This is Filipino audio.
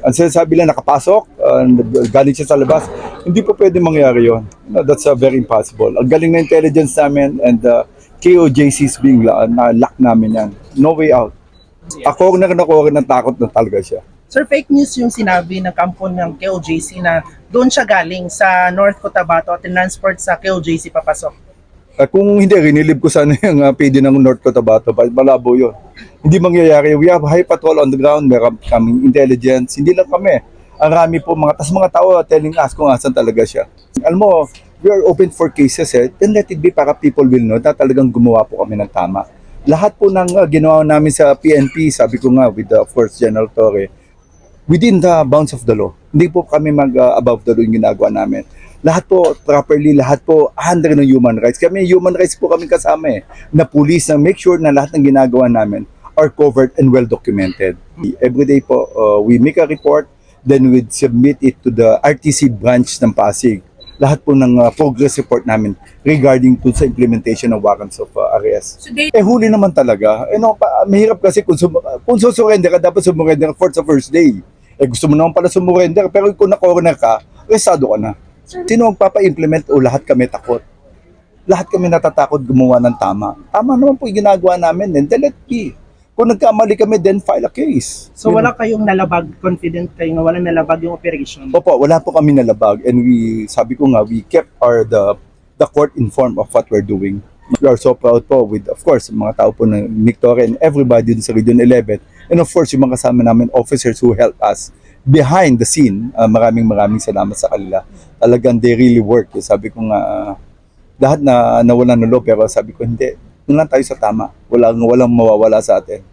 Ang sinasabi lang nakapasok, galing siya sa labas, hindi po pwede mangyari yun. No, that's very impossible. Ang galing na intelligence namin and KOJC's being na-lock namin yan. No way out. Ako rin ng takot na talaga siya. Sir, fake news yung sinabi ng kampo ng KOJC na doon siya galing sa North Cotabato at transport sa KOJC papasok. Kung hindi, rinilib ko sana yung PD ng North Cotabato, malabo yun. Hindi mangyayari. We have high patrol on the ground, meron kaming intelligence, hindi lang kami. Ang rami po, mga tao telling us kung asan talaga siya. Alam mo, we are open for cases, then let it be para people will know na talagang gumawa po kami ng tama. Lahat po ng ginawa namin sa PNP, sabi ko nga with the First General Torre, within the bounds of the law. Hindi po kami above the law yung ginagawa namin. Lahat po properly, lahat po under ng human rights. Kami human rights po kami kasama na police na make sure na lahat ng ginagawa namin are covered and well documented. Every day po, we make a report, then we submit it to the RTC branch ng Pasig. Lahat po ng progress report namin regarding to sa implementation ng warrants of arrest. Huli naman talaga. Mahirap kasi kung susurrender ka, dapat sumurrender for the first day. Gusto mo naman pala sumurrender, pero kung na-corner ka, arestado ka na. Sino magpapa-implement o lahat kami takot? Lahat kami natatakot gumawa ng tama. Tama naman po yung ginagawa namin, then let be. Kung nagkamali kami, then file a case. So wala kayong nalabag, confident kayo na walang nalabag yung operation? Opo, wala po kami nalabag, and sabi ko nga, we kept the court informed of what we're doing. We are so proud po with, of course, mga tao po ng Victoria and everybody dun sa Region 11. And of course, yung mga kasama namin officers who help us behind the scene. Maraming salamat sa kanila. Talagang they really work. Sabi ko nga, lahat na nawala ng loob, pero sabi ko hindi, doon lang tayo sa tama. Walang mawawala sa atin.